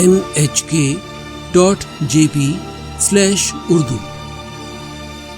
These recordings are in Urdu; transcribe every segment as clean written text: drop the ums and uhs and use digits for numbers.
nhk.jp/urdu।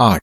8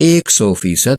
100%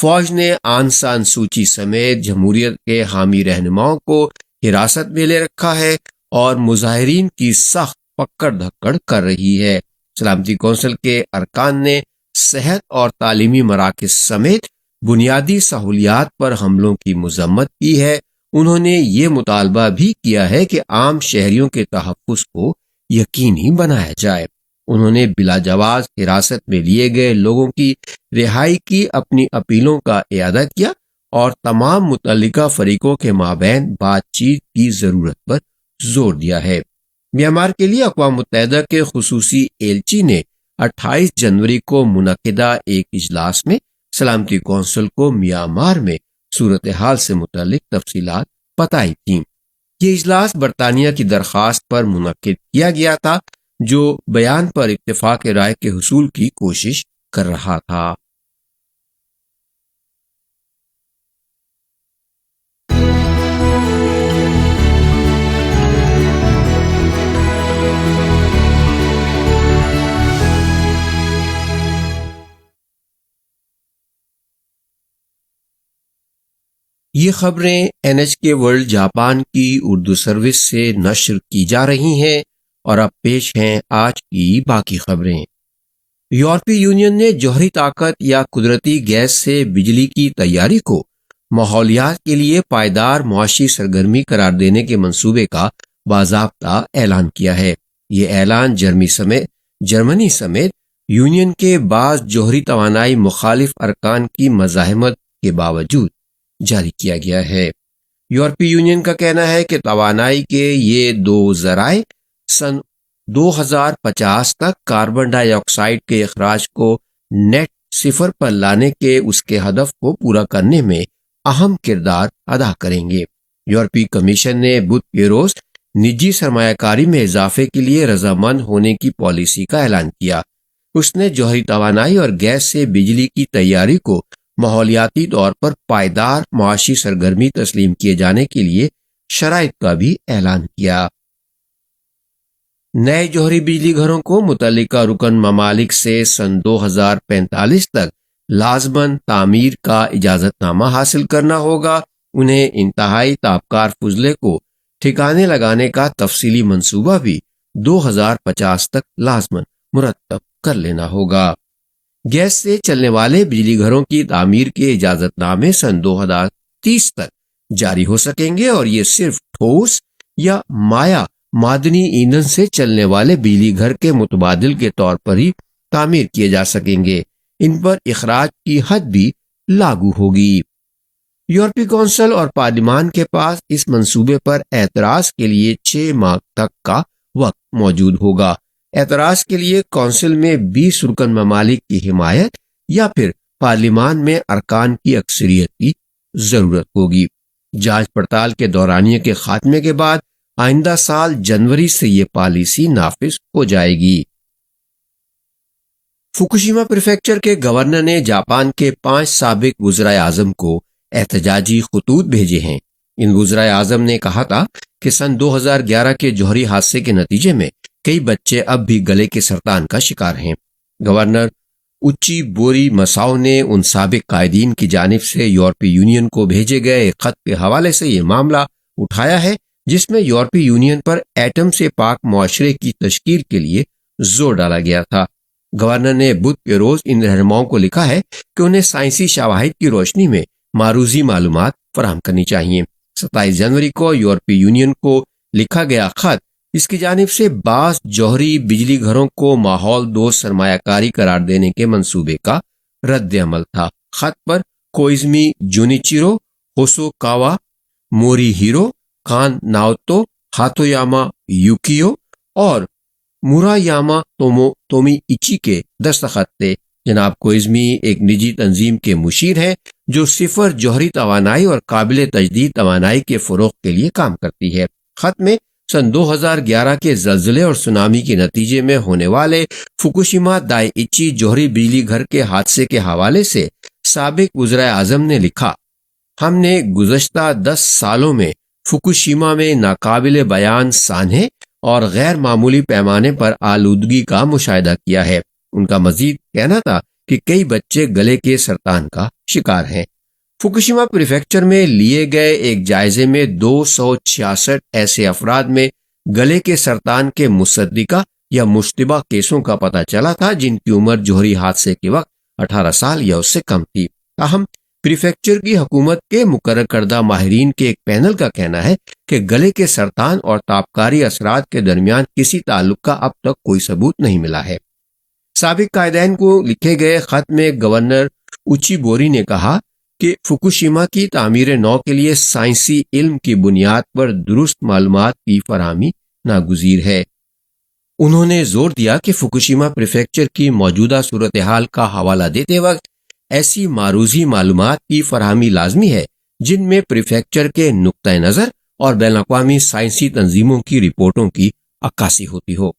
فوج نے آن سان سوچی سمیت جمہوریت کے حامی رہنماؤں کو حراست میں لے رکھا ہے اور مظاہرین کی سخت پکڑ دھکڑ کر رہی ہے۔ سلامتی کونسل کے ارکان نے صحت اور تعلیمی مراکز سمیت بنیادی سہولیات پر حملوں کی مذمت کی ہے۔ انہوں نے یہ مطالبہ بھی کیا ہے کہ عام شہریوں کے تحفظ کو یقینی بنایا جائے۔ انہوں نے بلا جواز حراست میں لیے گئے لوگوں کی رہائی کی اپنی اپیلوں کا اعادہ کیا اور تمام متعلقہ فریقوں کے مابین بات چیت کی ضرورت پر زور دیا ہے۔ میانمار کے لیے اقوام متحدہ کے خصوصی ایلچی نے 28 جنوری کو منعقدہ ایک اجلاس میں سلامتی کونسل کو میانمار میں صورتحال سے متعلق تفصیلات بتائی تھیں۔ یہ اجلاس برطانیہ کی درخواست پر منعقد کیا گیا تھا، جو بیان پر اتفاق رائے کے حصول کی کوشش کر رہا تھا۔ یہ خبریں NHK ورلڈ جاپان کی اردو سروس سے نشر کی جا رہی ہیں اور اب پیش ہیں آج کی باقی خبریں۔ یورپی یونین نے جوہری طاقت یا قدرتی گیس سے بجلی کی تیاری کو ماحولیات کے لیے پائیدار معاشی سرگرمی قرار دینے کے منصوبے کا باضابطہ اعلان کیا ہے۔ یہ اعلان جرمنی سمیت یونین کے بعض جوہری توانائی مخالف ارکان کی مزاحمت کے باوجود جاری کیا گیا ہے۔ یورپی یونین کا کہنا ہے کہ توانائی کے یہ دو ذرائع سن 2050 تک کاربن ڈائی آکسائیڈ کے اخراج کو نیٹ صفر پر لانے کے اس کے ہدف کو پورا کرنے میں اہم کردار ادا کریں گے۔ یورپی کمیشن نے بدھ کے روز نجی سرمایہ کاری میں اضافے کے لیے رضامند ہونے کی پالیسی کا اعلان کیا۔ اس نے جوہری توانائی اور گیس سے بجلی کی تیاری کو ماحولیاتی طور پر پائیدار معاشی سرگرمی تسلیم کیے جانے کے لیے شرائط کا بھی اعلان کیا۔ نئے جوہری بجلی گھروں کو متعلقہ رکن ممالک سے سن 2045 تک لازماً تعمیر کا اجازت نامہ حاصل کرنا ہوگا۔ انہیں انتہائی تابکار فضلے کو ٹھکانے لگانے کا تفصیلی منصوبہ بھی 2050 تک لازماً مرتب کر لینا ہوگا۔ گیس سے چلنے والے بجلی گھروں کی تعمیر کے اجازت نامے سن 2030 تک جاری ہو سکیں گے اور یہ صرف ٹھوس یا مائع معدنی ایندھن سے چلنے والے بجلی گھر کے متبادل کے طور پر ہی تعمیر کیے جا سکیں گے۔ ان پر اخراج کی حد بھی لاگو ہوگی۔ یورپی کونسل اور پارلیمان کے پاس اس منصوبے پر اعتراض کے لیے 6 ماہ تک کا وقت موجود ہوگا۔ اعتراض کے لیے کونسل میں 20 رکن ممالک کی حمایت یا پھر پارلیمان میں ارکان کی اکثریت کی ضرورت ہوگی۔ جانچ پڑتال کے دورانیے کے خاتمے کے بعد آئندہ سال جنوری سے یہ پالیسی نافذ ہو جائے گی۔ فوکوشیما پریفیکچر کے گورنر نے جاپان کے 5 سابق وزرائے اعظم کو احتجاجی خطوط بھیجے ہیں۔ ان وزرائے اعظم نے کہا تھا کہ سن 2011 کے جوہری حادثے کے نتیجے میں کئی بچے اب بھی گلے کے سرطان کا شکار ہیں۔ گورنر اچی بوری مساؤ نے ان سابق قائدین کی جانب سے یورپی یونین کو بھیجے گئے ایک خط کے حوالے سے یہ معاملہ اٹھایا ہے، جس میں یورپی یونین پر ایٹم سے پاک معاشرے کی تشکیل کے لیے زور ڈالا گیا تھا۔ گورنر نے بدھ کے روز ان رہنماؤں کو لکھا ہے کہ انہیں سائنسی شواہد کی روشنی میں معروضی معلومات فراہم کرنی چاہیے۔ 27 جنوری کو یورپی یونین کو لکھا گیا خط اس کی جانب سے بعض جوہری بجلی گھروں کو ماحول دوست سرمایہ کاری قرار دینے کے منصوبے کا رد عمل تھا۔ خط پر کوئزمی جونیچیرو، ہوسوکاوا موری ہیرو، کان ناوتو، ہاتویاما یوکیو اور مورایاما تومی ایچی کے دستخط تھے۔ جناب کوئزمی ایک نجی تنظیم کے مشیر ہیں جو صفر جوہری توانائی اور قابل تجدید توانائی کے فروغ کے لیے کام کرتی ہے۔ خط میں سن 2011 کے زلزلے اور سونامی کے نتیجے میں ہونے والے فوکوشیما دائیچی جوہری بجلی گھر کے حادثے کے حوالے سے سابق وزرائے اعظم نے لکھا، ہم نے گزشتہ 10 سالوں میں فوکوشیما میں ناقابل بیان سانحے اور غیر معمولی پیمانے پر آلودگی کا مشاہدہ کیا ہے۔ ان کا مزید کہنا تھا کہ کئی بچے گلے کے سرطان کا شکار ہیں۔ فوکوشیما پریفیکچر میں لیے گئے ایک جائزے میں 266 ایسے افراد میں گلے کے سرطان کے مصدقہ یا مشتبہ کیسوں کا پتہ چلا تھا، جن کی عمر جوہری حادثے کے وقت 18 سال یا اس سے کم تھی۔ تاہم پریفیکچر کی حکومت کے مقرر کردہ ماہرین کے ایک پینل کا کہنا ہے کہ گلے کے سرطان اور تابکاری اثرات کے درمیان کسی تعلق کا اب تک کوئی ثبوت نہیں ملا ہے۔ سابق قائدین کو لکھے گئے خط میں گورنر اوچی بوری نے کہا کہ فوکوشیما کی تعمیر نو کے لیے سائنسی علم کی بنیاد پر درست معلومات کی فراہمی ناگزیر ہے۔ انہوں نے زور دیا کہ فوکوشیما پریفیکچر کی موجودہ صورتحال کا حوالہ دیتے وقت ایسی معروضی معلومات کی فراہمی لازمی ہے جن میں پریفیکچر کے نقطۂ نظر اور بین الاقوامی سائنسی تنظیموں کی رپورٹوں کی عکاسی ہوتی ہو۔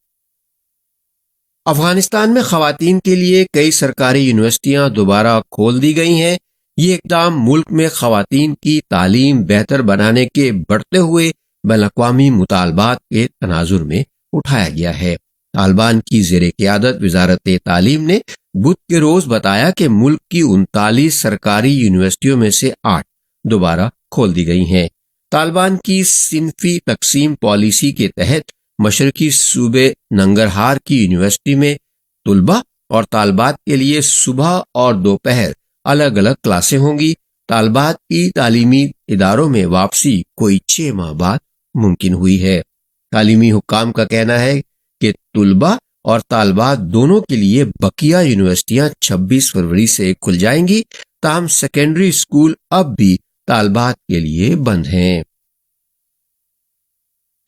افغانستان میں خواتین کے لیے کئی سرکاری یونیورسٹیاں دوبارہ کھول دی گئی ہیں۔ یہ اقدام ملک میں خواتین کی تعلیم بہتر بنانے کے بڑھتے ہوئے بین الاقوامی مطالبات کے تناظر میں اٹھایا گیا ہے۔ طالبان کی زیر قیادت وزارت تعلیم نے بدھ کے روز بتایا کہ ملک کی 39 سرکاری یونیورسٹیوں میں سے 8 دوبارہ کھول دی گئی ہیں۔ طالبان کی صنفی تقسیم پالیسی کے تحت مشرقی صوبے ننگرہار کی یونیورسٹی میں طلباء اور طالبات کے لیے صبح اور دوپہر الگ الگ کلاسیں ہوں گی۔ طالبات کی تعلیمی اداروں میں واپسی کوئی 6 ماہ بعد ممکن ہوئی ہے۔ تعلیمی حکام کا کہنا ہے کہ طلباء اور طالبات دونوں کے لیے بقیہ یونیورسٹیاں 26 فروری سے کھل جائیں گی، تاہم سیکنڈری اسکول اب بھی طالبات کے لیے بند ہیں۔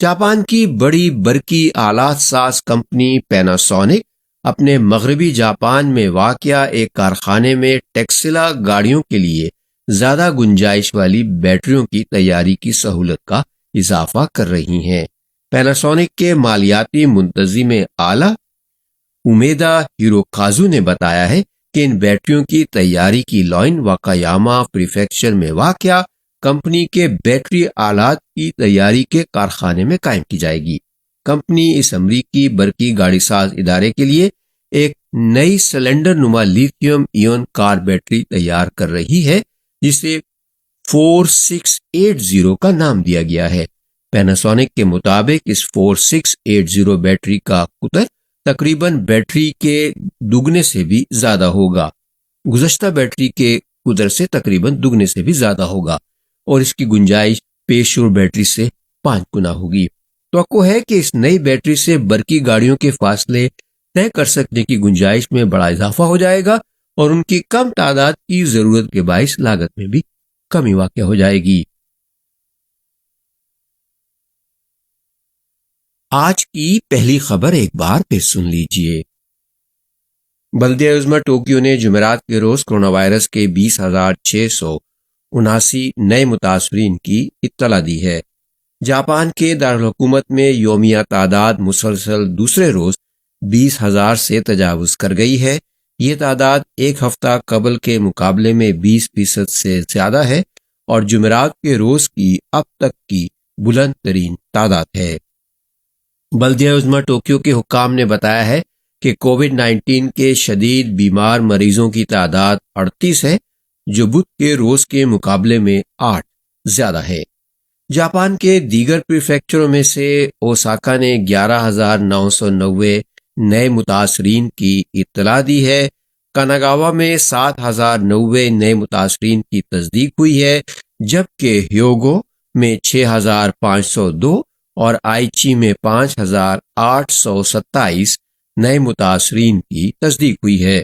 جاپان کی بڑی برقی آلات ساز کمپنی پیناسونک اپنے مغربی جاپان میں واقع ایک کارخانے میں ٹیکسلا گاڑیوں کے لیے زیادہ گنجائش والی بیٹریوں کی تیاری کی سہولت کا اضافہ کر رہی ہیں۔ پیناسونک کے مالیاتی منتظم اعلیٰ امیدا ہیروکازو نے بتایا ہے کہ ان بیٹریوں کی تیاری کی لائن واکایاما پریفیکچر میں واقع کمپنی کے بیٹری آلات کی تیاری کے کارخانے میں قائم کی جائے گی۔ کمپنی اس امریکی برقی گاڑی ساز ادارے کے لیے ایک نئی سلنڈر نما لیتھیم ایون کار بیٹری تیار کر رہی ہے جسے 4680 کا نام دیا گیا ہے۔ پیناسونک کے مطابق اس 4680 بیٹری کا قطر تقریباً بیٹری کے دگنے سے بھی زیادہ ہوگا، گزشتہ بیٹری کے قطر سے تقریباً دگنے سے بھی زیادہ ہوگا، اور اس کی گنجائش پیشور بیٹری سے 5 گنا ہوگی۔ توقع ہے کہ اس نئی بیٹری سے برقی گاڑیوں کے فاصلے طے کر سکنے کی گنجائش میں بڑا اضافہ ہو جائے گا اور ان کی کم تعداد کی ضرورت کے باعث لاگت میں بھی کمی واقع ہو جائے گی۔ آج کی پہلی خبر ایک بار پھر سن لیجئے۔ بلدیہ عظمیٰ ٹوکیو نے جمعرات کے روز کرونا وائرس کے 20,679 نئے متاثرین کی اطلاع دی ہے۔ جاپان کے دارالحکومت میں یومیہ تعداد مسلسل دوسرے روز 20,000 سے تجاوز کر گئی ہے۔ یہ تعداد ایک ہفتہ قبل کے مقابلے میں 20% سے زیادہ ہے اور جمعرات کے روز کی اب تک کی بلند ترین تعداد ہے۔ بلدیہ عظمیٰ ٹوکیو کے حکام نے بتایا ہے کہ کووڈ-19 کے شدید بیمار مریضوں کی تعداد 38 ہے، جو بدھ کے روز کے مقابلے میں 8 زیادہ ہے۔ جاپان کے دیگر پریفیکچروں میں سے اوساکا نے 11,990 نئے متاثرین کی اطلاع دی ہے۔ کاناگاوا میں 7,090 نئے متاثرین کی تصدیق ہوئی ہے، جبکہ ہیوگو میں 6,502 اور آئیچی میں 5,827 نئے متاثرین کی تصدیق ہوئی ہے۔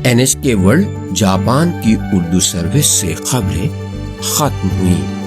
NHK ورلڈ جاپان کی اردو سروس سے خبریں ختم ہوئیں۔